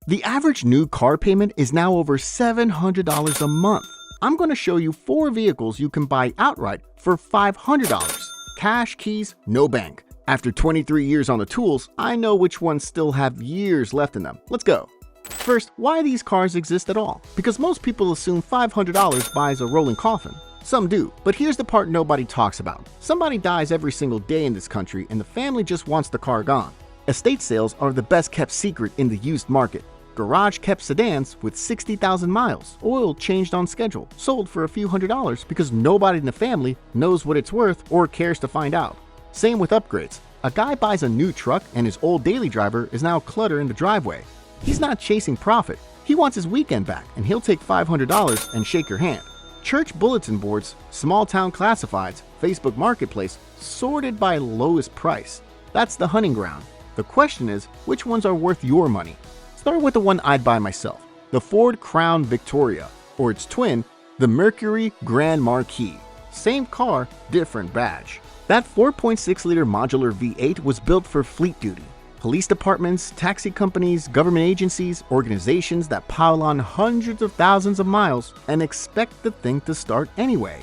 The average new car payment is now over $700 a month. I'm going to show you 4 vehicles you can buy outright for $500. Cash, keys, no bank. After 23 years on the tools, I know which ones still have years left in them. Let's go. First, why these cars exist at all? Because most people assume $500 buys a rolling coffin. Some do, but here's the part nobody talks about. Somebody dies every single day in this country and the family just wants the car gone. Estate sales are the best kept secret in the used market. Garage kept sedans with 60,000 miles, oil changed on schedule, sold for a few $100s because nobody in the family knows what it's worth or cares to find out. Same with upgrades. A guy buys a new truck and his old daily driver is now clutter in the driveway. He's not chasing profit. He wants his weekend back and he'll take $500 and shake your hand. Church bulletin boards, small town classifieds, Facebook Marketplace, sorted by lowest price. That's the hunting ground. The question is, which ones are worth your money? Start with the one I'd buy myself, the Ford Crown Victoria, or its twin, the Mercury Grand Marquis. Same car, different badge. That 4.6-liter modular V8 was built for fleet duty. Police departments, taxi companies, government agencies, organizations that pile on hundreds of thousands of miles and expect the thing to start anyway.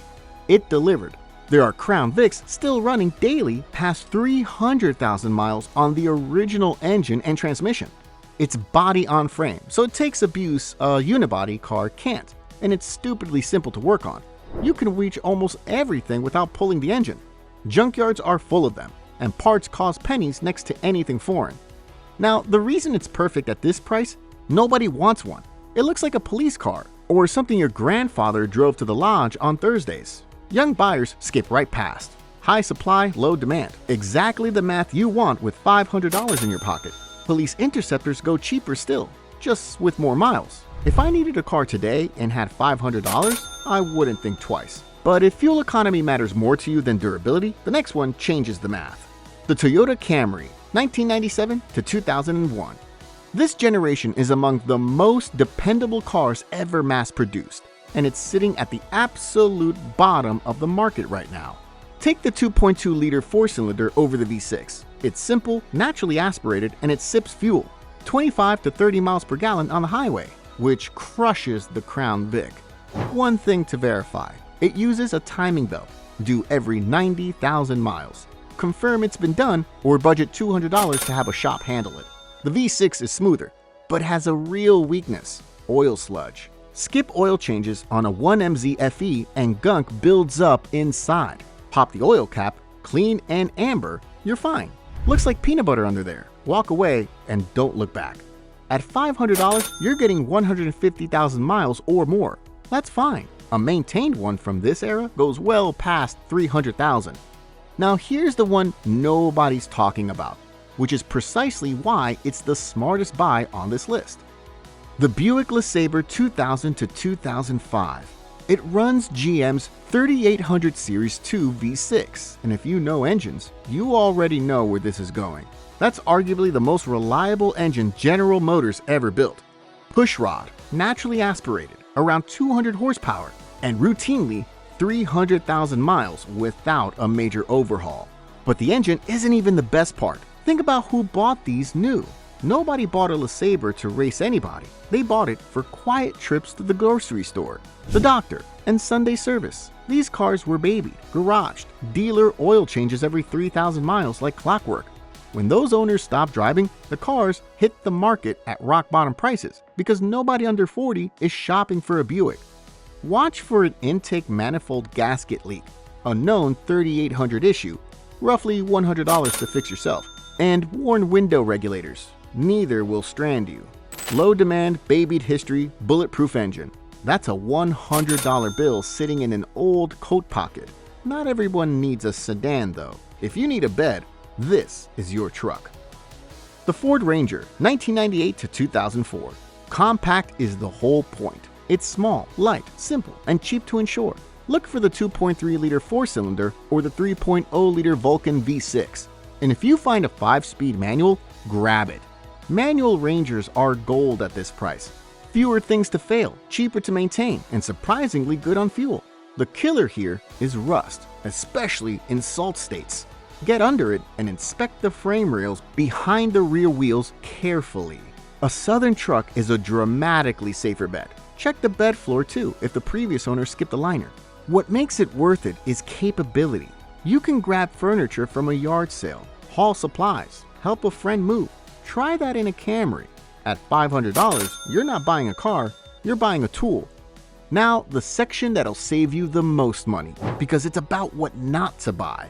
It delivered. There are Crown Vics still running daily past 300,000 miles on the original engine and transmission. It's body on frame, so it takes abuse a unibody car can't, and it's stupidly simple to work on. You can reach almost everything without pulling the engine. Junkyards are full of them, and parts cost pennies next to anything foreign. Now, the reason it's perfect at this price, nobody wants one. It looks like a police car, or something your grandfather drove to the lodge on Thursdays. Young buyers skip right past. High supply, low demand. Exactly the math you want with $500 in your pocket. Police interceptors go cheaper still, just with more miles. If I needed a car today and had $500, I wouldn't think twice. But if fuel economy matters more to you than durability, the next one changes the math. The Toyota Camry, 1997 to 2001. This generation is among the most dependable cars ever mass-produced, and it's sitting at the absolute bottom of the market right now. Take the 2.2-liter 4-cylinder over the V6. It's simple, naturally aspirated, and it sips fuel, 25 to 30 miles per gallon on the highway, which crushes the Crown Vic. One thing to verify, it uses a timing belt, due every 90,000 miles. Confirm it's been done, or budget $200 to have a shop handle it. The V6 is smoother, but has a real weakness, oil sludge. Skip oil changes on a 1MZ FE and gunk builds up inside. Pop the oil cap, clean and amber, you're fine. Looks like peanut butter under there. Walk away and don't look back. At $500, you're getting 150,000 miles or more. That's fine. A maintained one from this era goes well past 300,000. Now here's the one nobody's talking about, which is precisely why it's the smartest buy on this list. The Buick LeSabre 2000 to 2005. It runs GM's 3800 Series 2 V6, and if you know engines, you already know where this is going. That's arguably the most reliable engine General Motors ever built. Pushrod, naturally aspirated, around 200 horsepower, and routinely 300,000 miles without a major overhaul. But the engine isn't even the best part. Think about who bought these new. Nobody bought a LeSabre to race anybody. They bought it for quiet trips to the grocery store, the doctor, and Sunday service. These cars were babied, garaged, dealer oil changes every 3,000 miles like clockwork. When those owners stopped driving, the cars hit the market at rock bottom prices because nobody under 40 is shopping for a Buick. Watch for an intake manifold gasket leak, a known 3800 issue, roughly $100 to fix yourself, and worn window regulators. Neither will strand you. Low demand, babied history, bulletproof engine. That's a $100 bill sitting in an old coat pocket. Not everyone needs a sedan though. If you need a bed, this is your truck. The Ford Ranger, 1998 to 2004. Compact is the whole point. It's small, light, simple, and cheap to insure. Look for the 2.3-liter 4-cylinder or the 3.0-liter Vulcan V6. And if you find a 5-speed manual, grab it. Manual Rangers are gold at this price. Fewer things to fail, cheaper to maintain, and surprisingly good on fuel. The killer here is rust, especially in salt states. Get under it and inspect the frame rails behind the rear wheels carefully. A Southern truck is a dramatically safer bet. Check the bed floor too if the previous owner skipped a liner. What makes it worth it is capability. You can grab furniture from a yard sale, haul supplies, help a friend move. Try that in a Camry. At $500, you're not buying a car, you're buying a tool. Now, the section that'll save you the most money, because it's about what not to buy.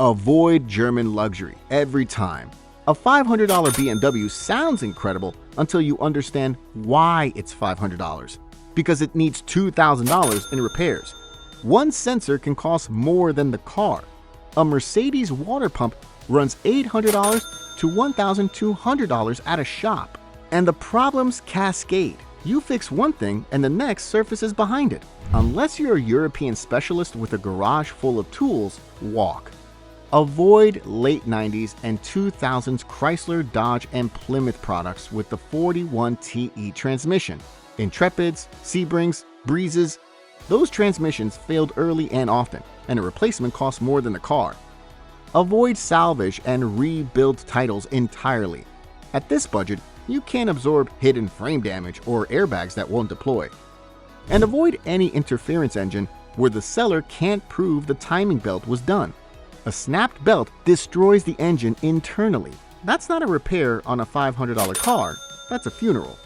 Avoid German luxury every time. A $500 BMW sounds incredible until you understand why it's $500. Because it needs $2,000 in repairs. One sensor can cost more than the car. A Mercedes water pump runs $800 to $1,200 at a shop. And the problems cascade. You fix one thing and the next surfaces behind it. Unless you're a European specialist with a garage full of tools, walk. Avoid late 90s and 2000s Chrysler, Dodge, and Plymouth products with the 41TE transmission. Intrepids, Sebrings, Breezes, those transmissions failed early and often, and a replacement cost more than the car. Avoid salvage and rebuild titles entirely. At this budget, you can't absorb hidden frame damage or airbags that won't deploy. And avoid any interference engine where the seller can't prove the timing belt was done. A snapped belt destroys the engine internally. That's not a repair on a $500 car, that's a funeral.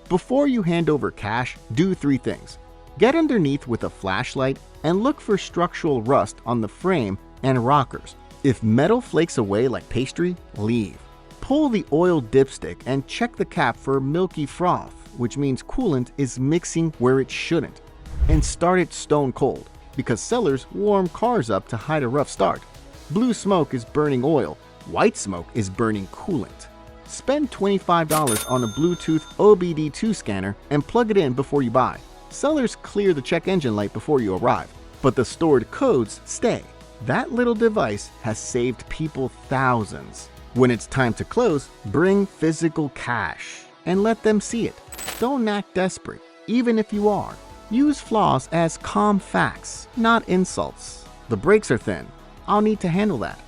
Before you hand over cash, do 3 things. Get underneath with a flashlight and look for structural rust on the frame and rockers. If metal flakes away like pastry, leave. Pull the oil dipstick and check the cap for milky froth, which means coolant is mixing where it shouldn't. And start it stone cold, because sellers warm cars up to hide a rough start. Blue smoke is burning oil, white smoke is burning coolant. Spend $25 on a Bluetooth OBD2 scanner and plug it in before you buy. Sellers clear the check engine light before you arrive, but the stored codes stay. That little device has saved people thousands. When it's time to close, bring physical cash and let them see it. Don't act desperate, even if you are. Use flaws as calm facts, not insults. The brakes are thin. I'll need to handle that.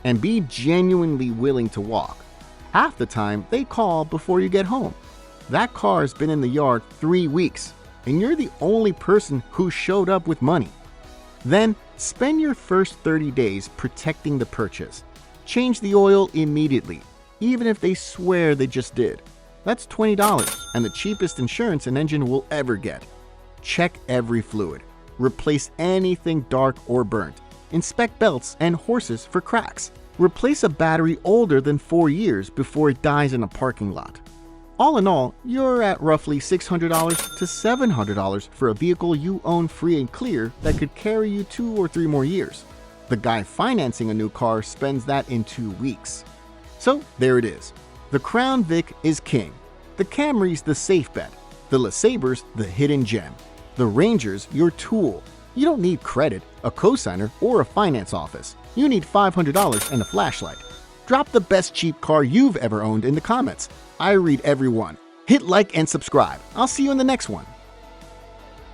And be genuinely willing to walk. Half the time, they call before you get home. That car's been in the yard 3 weeks, and you're the only person who showed up with money. Then, spend your first 30 days protecting the purchase. Change the oil immediately, even if they swear they just did. That's $20 and the cheapest insurance an engine will ever get. Check every fluid. Replace anything dark or burnt. Inspect belts and horses for cracks. Replace a battery older than 4 years before it dies in a parking lot. All in all, you're at roughly $600 to $700 for a vehicle you own free and clear that could carry you 2 or 3 more years. The guy financing a new car spends that in 2 weeks. So there it is. The Crown Vic is king. The Camry's the safe bet. The LeSabre's the hidden gem. The Ranger's your tool. You don't need credit, a cosigner, or a finance office. You need $500 and a flashlight. Drop the best cheap car you've ever owned in the comments. I read every one. Hit like and subscribe. I'll see you in the next one.